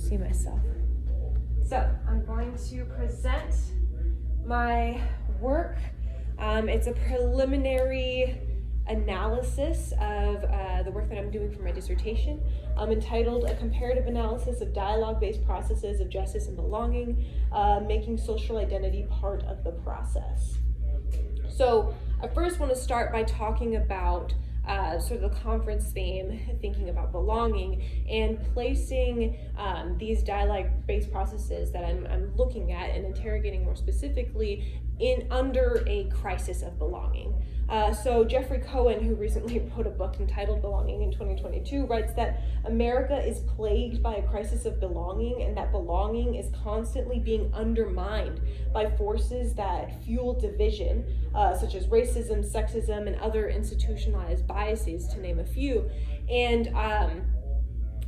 see myself. So I'm going to present my work. It's a preliminary analysis of the work that I'm doing for my dissertation, entitled A Comparative Analysis of Dialogue-Based Processes of Justice and Belonging, Making Social Identity Part of the Process. So I first want to start by talking about sort of the conference theme, thinking about belonging, and placing these dialogue-based processes that I'm looking at and interrogating more specifically under a crisis of belonging. So Jeffrey Cohen, who recently wrote a book entitled Belonging in 2022, writes that America is plagued by a crisis of belonging, and that belonging is constantly being undermined by forces that fuel division, such as racism, sexism, and other institutionalized biases, to name a few. And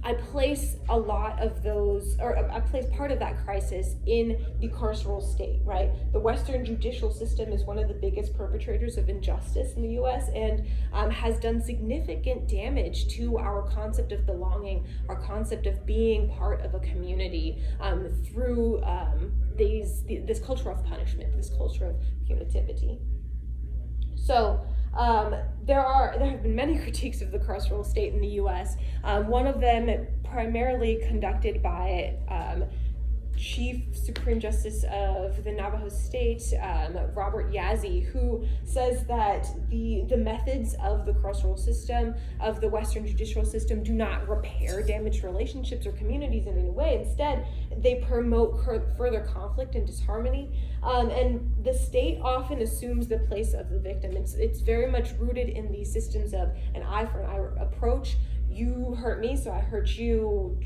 I place a lot of those, or I place part of that crisis in the carceral state, right? The Western judicial system is one of the biggest perpetrators of injustice in the US and has done significant damage to our concept of belonging, our concept of being part of a community through this culture of punishment, this culture of punitivity. So there have been many critiques of the carceral state in the U.S. One of them primarily conducted by Chief Supreme Justice of the Navajo State, Robert Yazzie, who says that the methods of the carceral system, of the Western judicial system, do not repair damaged relationships or communities in any way. Instead, they promote further conflict and disharmony. And the state often assumes the place of the victim. It's very much rooted in these systems of an eye for an eye approach. You hurt me, so I hurt you,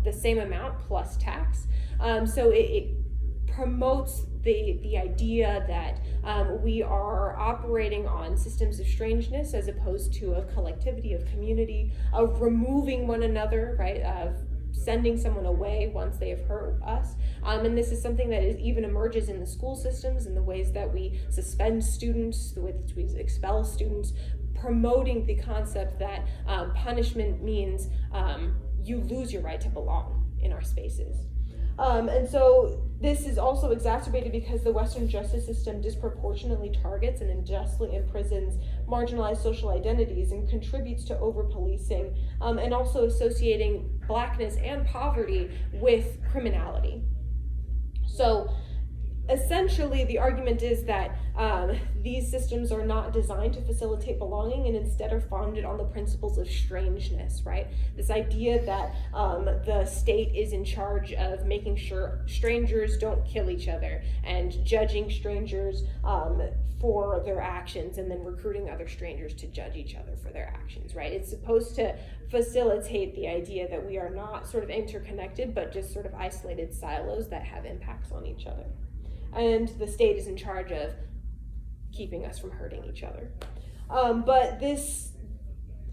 the same amount plus tax. So it promotes the idea that we are operating on systems of strangeness as opposed to a collectivity of community, of removing one another, right, of sending someone away once they have hurt us. And this is something that even emerges in the school systems, in the ways that we suspend students, the way that we expel students, promoting the concept that punishment means you lose your right to belong in our spaces. And so this is also exacerbated because the Western justice system disproportionately targets and unjustly imprisons marginalized social identities and contributes to over-policing and also associating Blackness and poverty with criminality. So essentially, the argument is that these systems are not designed to facilitate belonging and instead are founded on the principles of strangeness, right? This idea that the state is in charge of making sure strangers don't kill each other and judging strangers for their actions and then recruiting other strangers to judge each other for their actions, right? It's supposed to facilitate the idea that we are not sort of interconnected, but just sort of isolated silos that have impacts on each other. And the state is in charge of keeping us from hurting each other. But this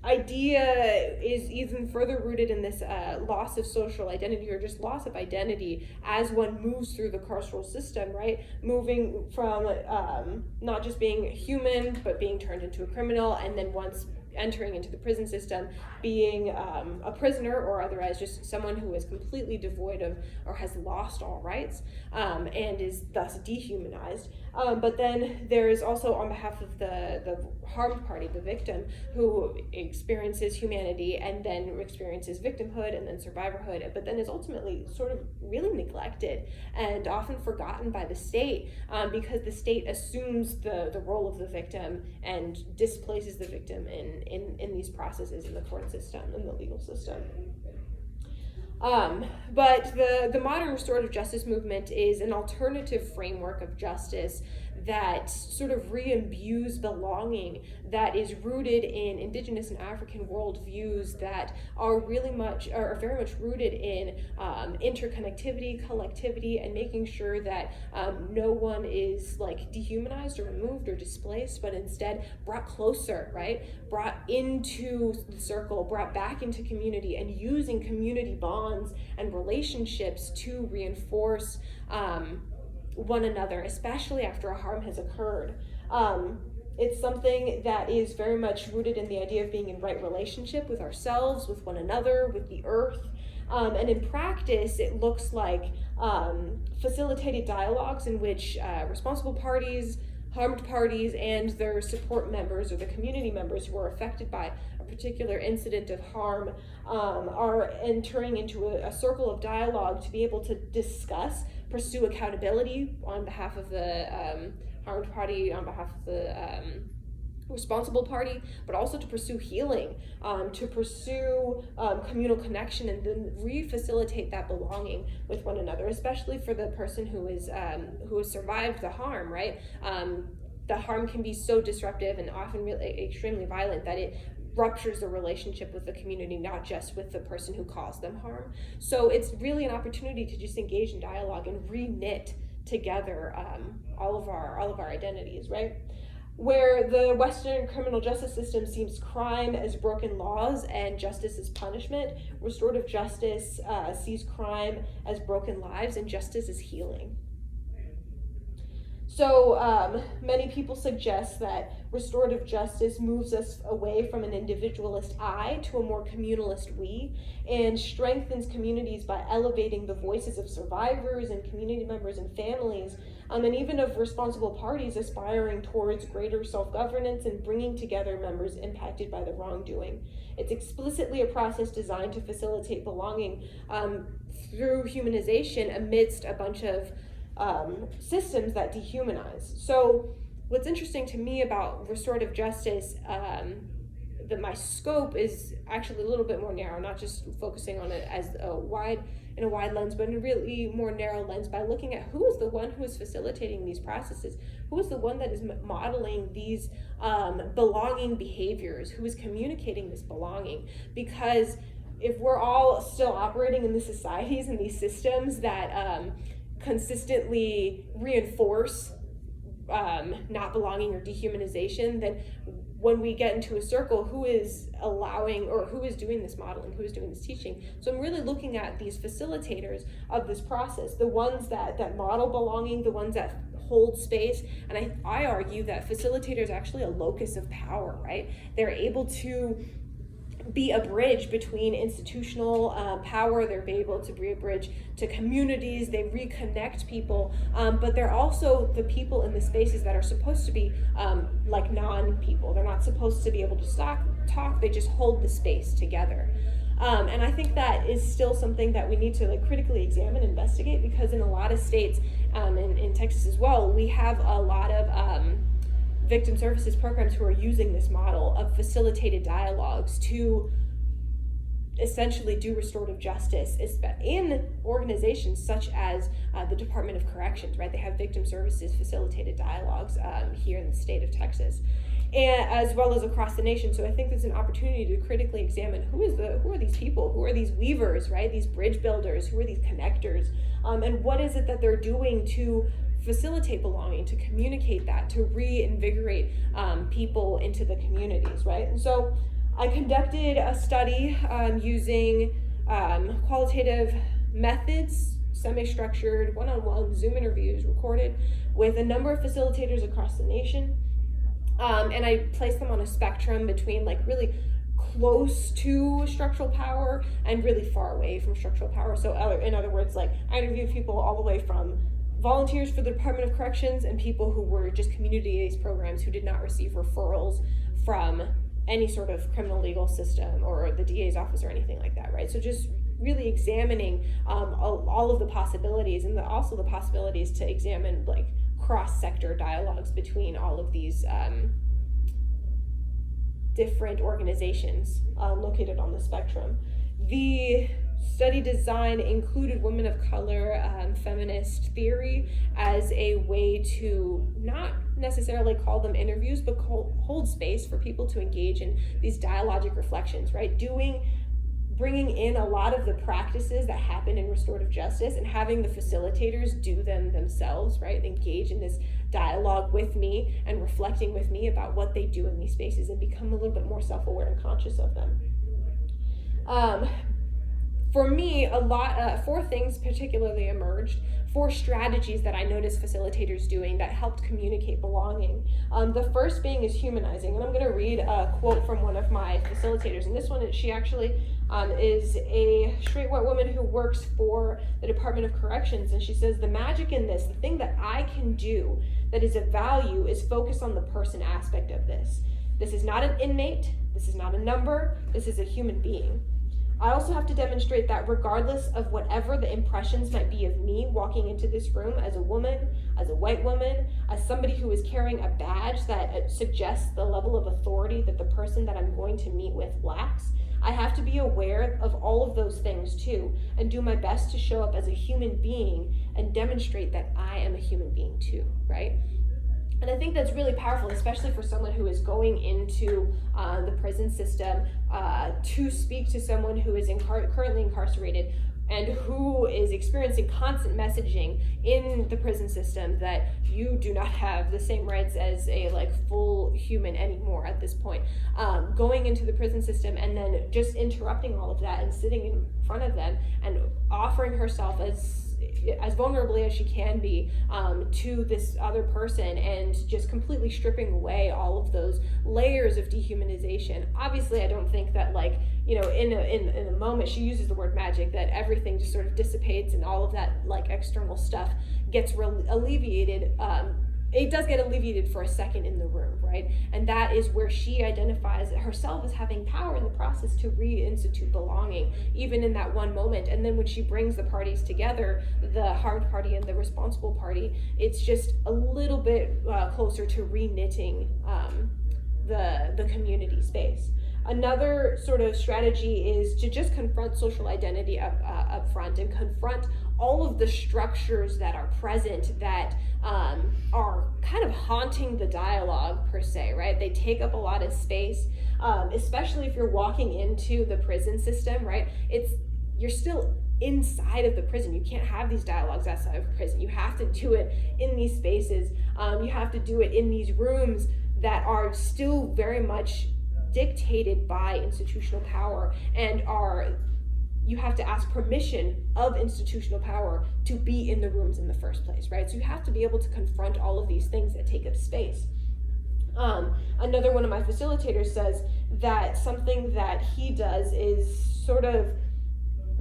idea is even further rooted in this loss of social identity, or just loss of identity as one moves through the carceral system, right? Moving from not just being human, but being turned into a criminal, and then once entering into the prison system, being a prisoner, or otherwise just someone who is completely devoid of or has lost all rights and is thus dehumanized. But then there is also, on behalf of the harmed party, the victim, who experiences humanity and then experiences victimhood and then survivorhood, but then is ultimately sort of really neglected and often forgotten by the state because the state assumes the role of the victim and displaces the victim in these processes in the court system, in the legal system. But the modern restorative justice movement is an alternative framework of justice that sort of re-imbues belonging, that is rooted in Indigenous and African worldviews that are very much rooted in interconnectivity, collectivity, and making sure that no one is like dehumanized or removed or displaced, but instead brought closer, right? Brought into the circle, brought back into community, and using community bonds and relationships to reinforce one another, especially after a harm has occurred. It's something that is very much rooted in the idea of being in right relationship with ourselves, with one another, with the earth, And in practice, it looks like facilitated dialogues in which responsible parties, harmed parties, and their support members or the community members who are affected by a particular incident of harm are entering into a circle of dialogue to be able to discuss, pursue accountability on behalf of the harmed party, on behalf of the responsible party, but also to pursue healing, to pursue communal connection, and then re-facilitate that belonging with one another, especially for the person who has survived the harm, right? The harm can be so disruptive and often really extremely violent that it ruptures the relationship with the community, not just with the person who caused them harm. So it's really an opportunity to just engage in dialogue and re-knit together all of our identities, right? Where the Western criminal justice system sees crime as broken laws and justice as punishment, restorative justice sees crime as broken lives and justice as healing. So many people suggest that restorative justice moves us away from an individualist I to a more communalist we, and strengthens communities by elevating the voices of survivors and community members and families, and even of responsible parties aspiring towards greater self-governance and bringing together members impacted by the wrongdoing. It's explicitly a process designed to facilitate belonging through humanization amidst a bunch of systems that dehumanize. So what's interesting to me about restorative justice, that my scope is actually a little bit more narrow, not just focusing on it as a wide lens, but in a really more narrow lens by looking at who is the one who is facilitating these processes, who is the one that is modeling these belonging behaviors, who is communicating this belonging. Because if we're all still operating in these societies and these systems that consistently reinforce not belonging or dehumanization, then when we get into a circle, who is allowing or who is doing this modeling, who is doing this teaching? So I'm really looking at these facilitators of this process, the ones that model belonging, the ones that hold space. And I argue that facilitators are actually a locus of power, right? They're able to be a bridge between institutional power, they're able to be a bridge to communities, they reconnect people, but they're also the people in the spaces that are supposed to be like non-people. They're not supposed to be able to talk, they just hold the space together. And I think that is still something that we need to critically examine, investigate, because in a lot of states, in Texas as well, we have a lot of victim services programs who are using this model of facilitated dialogues to essentially do restorative justice in organizations such as the Department of Corrections, right? They have victim services facilitated dialogues here in the state of Texas, and as well as across the nation. So I think there's an opportunity to critically examine who are these people, who are these weavers, right? These bridge builders, who are these connectors, and what is it that they're doing to facilitate belonging, to communicate that, to reinvigorate people into the communities, right? And so I conducted a study using qualitative methods, semi-structured, one-on-one Zoom interviews recorded with a number of facilitators across the nation. And I placed them on a spectrum between really close to structural power and really far away from structural power. So in other words, I interviewed people all the way from volunteers for the Department of Corrections and people who were just community-based programs who did not receive referrals from any sort of criminal legal system or the DA's office or anything like that, right? So just really examining all of the possibilities, and also the possibilities to examine cross-sector dialogues between all of these different organizations located on the spectrum. The study design included women of color, feminist theory as a way to not necessarily call them interviews, but hold space for people to engage in these dialogic reflections, right? Bringing in a lot of the practices that happen in restorative justice and having the facilitators do them themselves, right? Engage in this dialogue with me and reflecting with me about what they do in these spaces and become a little bit more self-aware and conscious of them. for me, four things particularly emerged, four strategies that I noticed facilitators doing that helped communicate belonging. The first being is humanizing, and I'm going to read a quote from one of my facilitators, and this one, she actually is a straight white woman who works for the Department of Corrections, and she says, the magic in this, the thing that I can do that is of value is focus on the person aspect of this. This is not an inmate, this is not a number, this is a human being. I also have to demonstrate that regardless of whatever the impressions might be of me walking into this room as a woman, as a white woman, as somebody who is carrying a badge that suggests the level of authority that the person that I'm going to meet with lacks, I have to be aware of all of those things too, and do my best to show up as a human being and demonstrate that I am a human being too, right? And I think that's really powerful, especially for someone who is going into the prison system to speak to someone who is currently incarcerated and who is experiencing constant messaging in the prison system that you do not have the same rights as a full human anymore at this point. Going into the prison system and then just interrupting all of that and sitting in front of them and offering herself as vulnerably as she can be to this other person, and just completely stripping away all of those layers of dehumanization. Obviously, I don't think that in a moment, she uses the word magic, that everything just sort of dissipates and all of that external stuff gets alleviated. It does get alleviated for a second in the room, right? And that is where she identifies herself as having power in the process to reinstitute belonging, even in that one moment. And then when she brings the parties together, the harmed party and the responsible party, it's just a little bit closer to re-knitting the community space. Another sort of strategy is to just confront social identity up front and confront all of the structures that are present that are kind of haunting the dialogue per se, right? They take up a lot of space, especially if you're walking into the prison system, right? You're still inside of the prison. You can't have these dialogues outside of prison. You have to do it in these spaces. You have to do it in these rooms that are still very much dictated by institutional power and you have to ask permission of institutional power to be in the rooms in the first place, right? So you have to be able to confront all of these things that take up space. Another one of my facilitators says that something that he does is sort of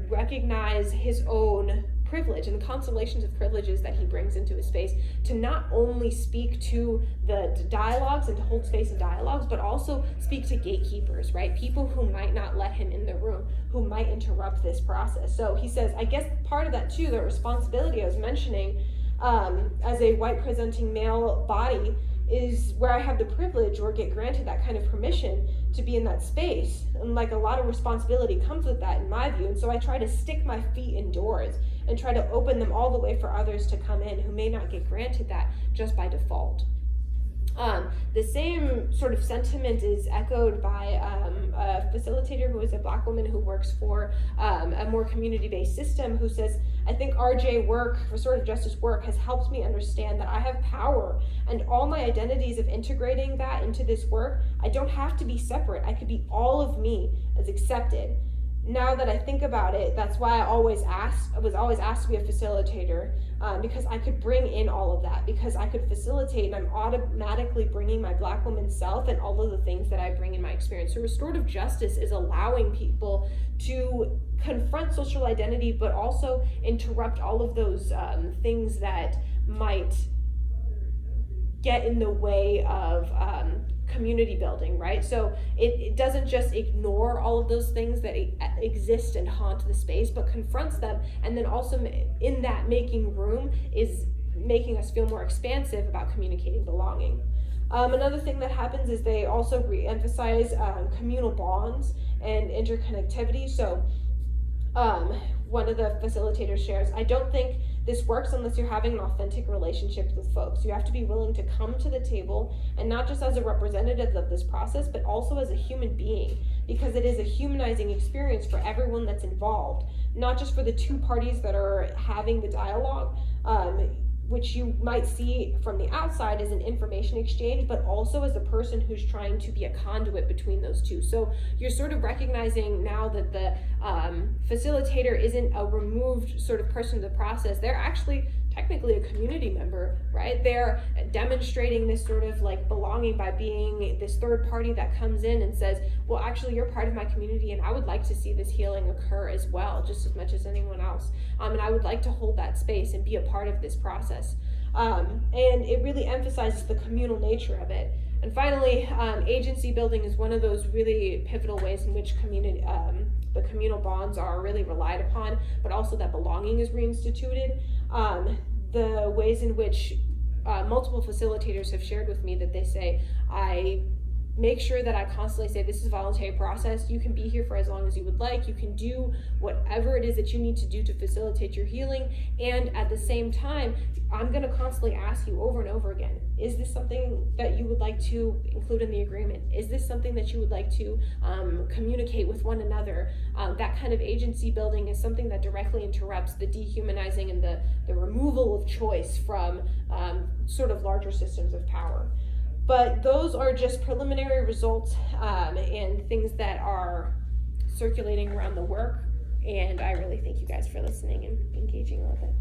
recognize his own privilege and the constellations of privileges that he brings into his space, to not only speak to the dialogues and to hold space in dialogues, but also speak to gatekeepers, right? People who might not let him in the room, who might interrupt this process. So he says, I guess part of that too, the responsibility I was mentioning as a white presenting male body, is where I have the privilege or get granted that kind of permission to be in that space. And a lot of responsibility comes with that in my view. And so I try to stick my feet indoors and try to open them all the way for others to come in who may not get granted that just by default. The same sort of sentiment is echoed by a facilitator who is a Black woman who works for a more community-based system, who says, I think RJ work, restorative justice work, has helped me understand that I have power, and all my identities of integrating that into this work, I don't have to be separate. I could be all of me as accepted. Now that I think about it, that's why I was always asked to be a facilitator, because I could bring in all of that, because I could facilitate, and I'm automatically bringing my Black woman self and all of the things that I bring in my experience. So restorative justice is allowing people to confront social identity, but also interrupt all of those things that might get in the way of community building, right? So it doesn't just ignore all of those things that exist and haunt the space, but confronts them, and then also in that making room is making us feel more expansive about communicating belonging. Another thing that happens is they also re-emphasize communal bonds and interconnectivity. So one of the facilitators shares, I don't think this works unless you're having an authentic relationship with folks. You have to be willing to come to the table, and not just as a representative of this process, but also as a human being, because it is a humanizing experience for everyone that's involved, not just for the two parties that are having the dialogue. which you might see from the outside as an information exchange, but also as a person who's trying to be a conduit between those two. So you're sort of recognizing now that the facilitator isn't a removed sort of person in the process. They're actually technically a community member, right? They're demonstrating this sort of like belonging by being this third party that comes in and says, well, actually you're part of my community and I would like to see this healing occur as well, just as much as anyone else. And I would like to hold that space and be a part of this process. And it really emphasizes the communal nature of it. And finally, agency building is one of those really pivotal ways in which the communal bonds are really relied upon, but also that belonging is reinstituted. The ways in which multiple facilitators have shared with me that they say, I make sure that I constantly say, this is a voluntary process. You can be here for as long as you would like. You can do whatever it is that you need to do to facilitate your healing. And at the same time, I'm going to constantly ask you over and over again, is this something that you would like to include in the agreement? Is this something that you would like to communicate with one another? That kind of agency building is something that directly interrupts the dehumanizing and the removal of choice from sort of larger systems of power. But those are just preliminary results and things that are circulating around the work. And I really thank you guys for listening and engaging a little bit.